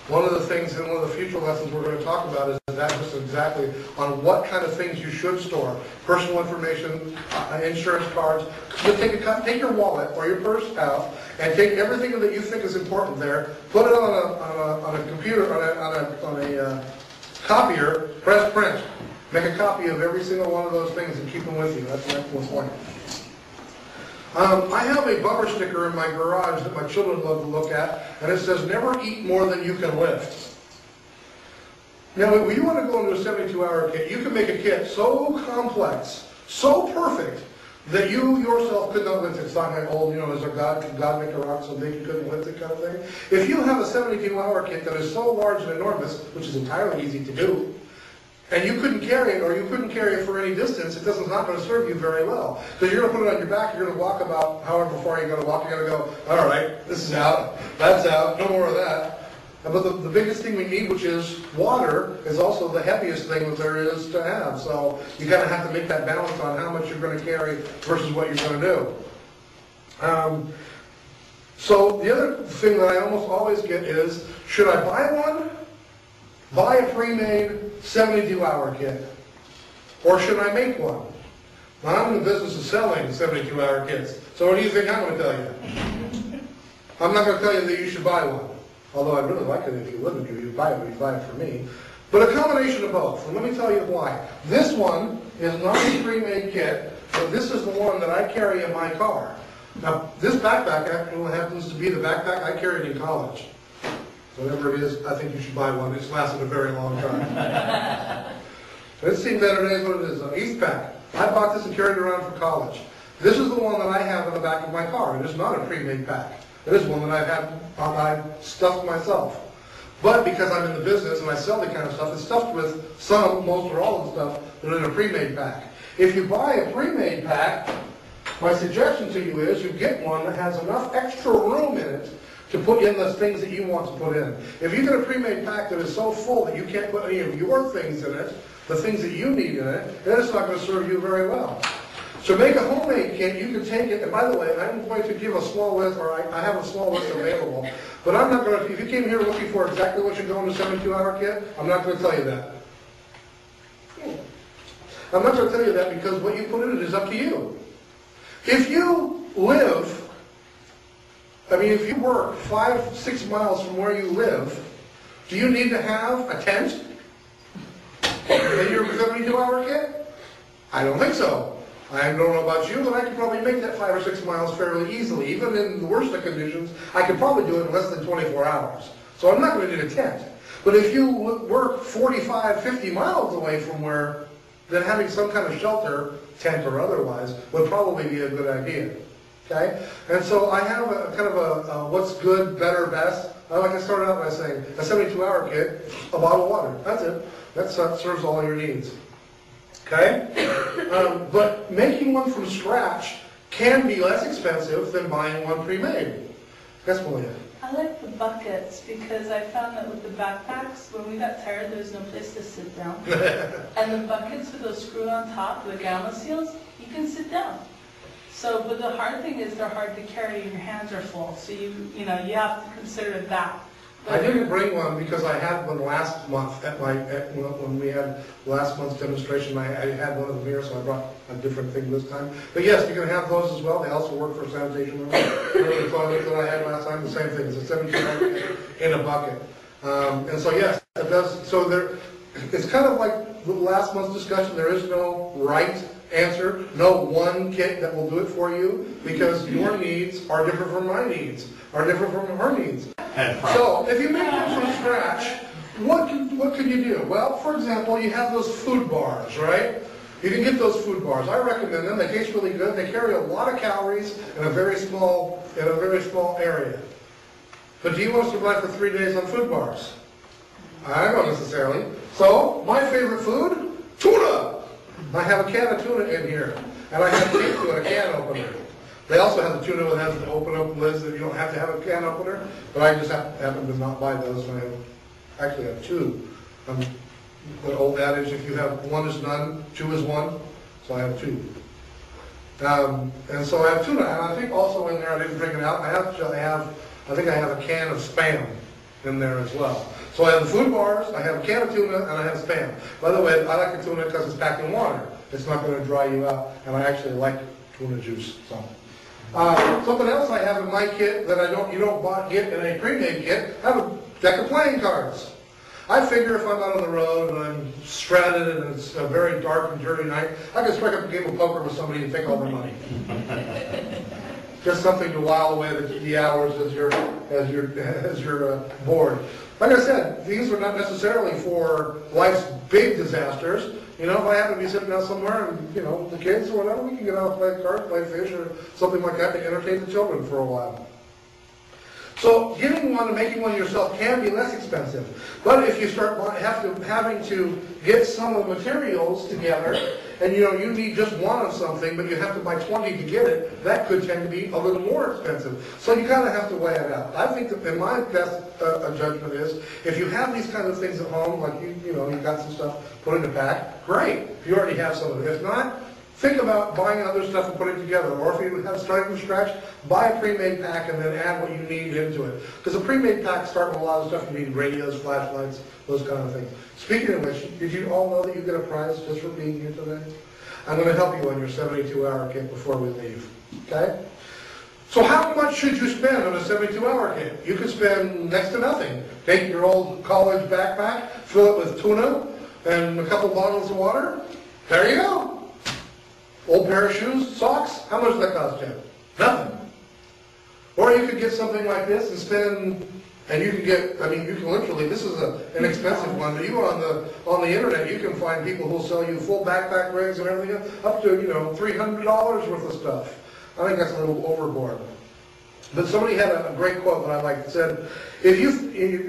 One of the things in one of the future lessons we're going to talk about is that just exactly on what kind of things you should store. Personal information, insurance cards. Just take your wallet or your purse out and take everything that you think is important there, put it on a computer, on a copier, press print. Make a copy of every single one of those things and keep them with you. That's an excellent point. I have a bumper sticker in my garage that my children love to look at, and it says, "Never eat more than you can lift." Now, when you want to go into a 72-hour kit, you can make a kit so complex, so perfect, that you yourself could not lift it. It's not like, oh, is there God, could God make a rock so big you couldn't lift it kind of thing? If you have a 72-hour kit that is so large and enormous, which is entirely easy to do, and you couldn't carry it, or you couldn't carry it for any distance, it's not going to serve you very well. Because you're going to put it on your back, you're going to walk about however far you're going to walk, you're going to go, all right, this is out, that's out, no more of that. But the biggest thing we need, which is water, is also the heaviest thing that there is to have. So you kind of have to make that balance on how much you're going to carry versus what you're going to do. So the other thing that I almost always get is, should I buy one? Buy a pre-made 72-hour kit? Or should I make one? Now, I'm in the business of selling 72-hour kits. So what do you think I'm going to tell you? I'm not going to tell you that you should buy one. Although I'd really like it if you wouldn't. If you buy it, you'd buy it for me. But a combination of both. And let me tell you why. This one is not a pre-made kit, but this is the one that I carry in my car. Now, this backpack actually happens to be the backpack I carried in college. Whatever it is, I think you should buy one. It's lasted a very long time. It's seen better days what it is. An Eastpak. I bought this and carried it around for college. This is the one that I have in the back of my car. It is not a pre-made pack. It is one that I've stuffed myself. But because I'm in the business and I sell the kind of stuff, it's stuffed with some, most, or all of the stuff that are in a pre-made pack. If you buy a pre-made pack, my suggestion to you is you get one that has enough extra room in it to put in the things that you want to put in. If you get a pre-made pack that is so full that you can't put any of your things in it, the things that you need in it, then it's not going to serve you very well. So make a homemade kit, you can take it, and by the way, I'm going to give a small list, or I have a small list available, but I'm not going to, if you came here looking for exactly what should go in a 72-hour kit, I'm not going to tell you that. I'm not going to tell you that because what you put in it is up to you. If you live, if you work 5-6 miles from where you live, do you need to have a tent in your 72-hour kit? I don't think so. I don't know about you, but I could probably make that 5 or 6 miles fairly easily. Even in the worst of conditions, I could probably do it in less than 24 hours. So I'm not going to need a tent. But if you work 45, 50 miles away from where, then having some kind of shelter, tent or otherwise, would probably be a good idea. Okay? And so I have a kind of a what's good, better, best. Like I started out by saying, a 72-hour kit, a bottle of water. That's it. That serves all your needs. Okay? But making one from scratch can be less expensive than buying one pre-made. Yes, Malia? I like the buckets because I found that with the backpacks, when we got tired, there was no place to sit down. And the buckets with those screw on top, the gamma seals, you can sit down. So, but the hard thing is they're hard to carry and your hands are full. So you have to consider that. I didn't bring one because I had one last month when we had last month's demonstration. I had one of them here, so I brought a different thing this time. But yes, you can have those as well. They also work for sanitation. Remember the toilet that I had last time? The same thing. It's a 72 in a bucket. And so yes, it does. So it's kind of like the last month's discussion. There is no right answer, no one kit that will do it for you, because your needs are different from my needs, are different from her needs. So if you make one from scratch, what can you do? Well, for example, you have those food bars, right? You can get those food bars. I recommend them. They taste really good. They carry a lot of calories in a very small area. But do you want to survive for 3 days on food bars? I don't necessarily. So my favorite food, tuna. I have a can of tuna in here, and I have tape to it, a can opener. They also have the tuna that has the open lids that you don't have to have a can opener, but I just happen to not buy those. And I actually have two. The old adage, if you have one is none, two is one, so I have two. And so I have tuna, and I think also in there, I didn't bring it out, I think I have a can of Spam. in there as well. So I have the food bars, I have a can of tuna, and I have Spam. By the way, I like the tuna because it's packed in water. It's not going to dry you out, and I actually like tuna juice. So. Something else I have in my kit that you don't get in a pre-made kit, I have a deck of playing cards. I figure if I'm out on the road and I'm stranded and it's a very dark and dirty night, I can strike up a game of poker with somebody and take all their money. Just something to while away the hours as you're bored. Like I said, these are not necessarily for life's big disasters. You know, if I happen to be sitting down somewhere and, you know, the kids or whatever, we can get out and play cards, play fish, or something like that to entertain the children for a while. So getting one and making one yourself can be less expensive. But if you start having to get some of the materials together, and you know you need just one of something, but you have to buy 20 to get it, that could tend to be a little more expensive. So you kind of have to weigh it out. I think that in my best judgment is, if you have these kind of things at home, like you know, you've got some stuff put in a pack, great. If you already have some of it. If not, think about buying other stuff and putting it together. Or if you have starting from scratch, buy a pre-made pack and then add what you need into it. Because a pre-made pack starts with a lot of stuff. You need radios, flashlights, those kind of things. Speaking of which, did you all know that you get a prize just for being here today? I'm going to help you on your 72-hour kit before we leave. Okay? So how much should you spend on a 72-hour kit? You could spend next to nothing. Take your old college backpack, fill it with tuna, and a couple bottles of water. There you go. Old pair of shoes, socks, how much does that cost you? Nothing. Or you could get something like this and spend, and you can get, I mean, you can literally, this is an expensive one, but you go on the internet, you can find people who'll sell you full backpack rigs and everything, up to, you know, $300 worth of stuff. I think that's a little overboard. But somebody had a great quote that I liked. It said,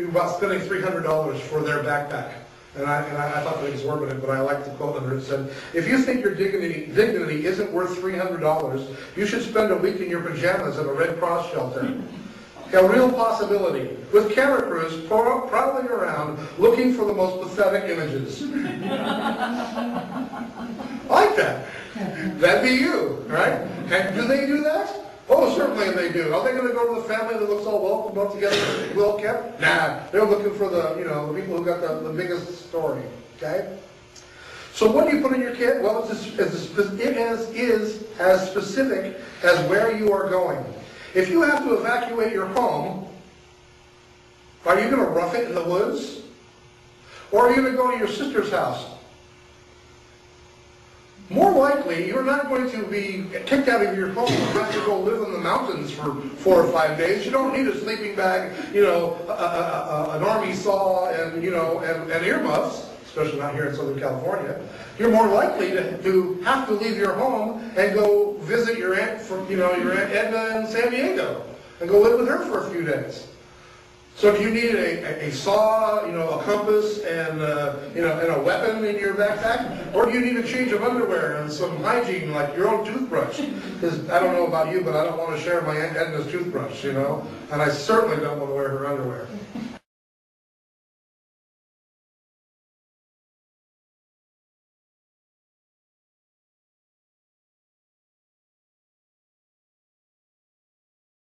about spending $300 for their backpack. And I thought it was exorbitant, but I liked the quote under it. It said, if you think your dignity isn't worth $300, you should spend a week in your pajamas at a Red Cross shelter. A real possibility, with camera crews prowling around looking for the most pathetic images. I like that. That'd be you, right? And do they do that? Oh, certainly they do. Are they going to go to the family that looks all well put together, well kept? Nah, they're looking for the people who got the biggest story. Okay. So what do you put in your kit? Well, it is as specific as where you are going. If you have to evacuate your home, are you going to rough it in the woods, or are you going to go to your sister's house? More likely, you're not going to be kicked out of your home and have to go live in the mountains for 4 or 5 days. You don't need a sleeping bag, you know, an army saw, and you know, and earmuffs, especially not here in Southern California. You're more likely to have to leave your home and go visit your aunt, your Aunt Edna in San Diego, and go live with her for a few days. So if you need a saw, you know, a compass, and and a weapon in your backpack, or do you need a change of underwear and some hygiene, like your own toothbrush? Because I don't know about you, but I don't want to share my Aunt Edna's toothbrush, you know, and I certainly don't want to wear her underwear.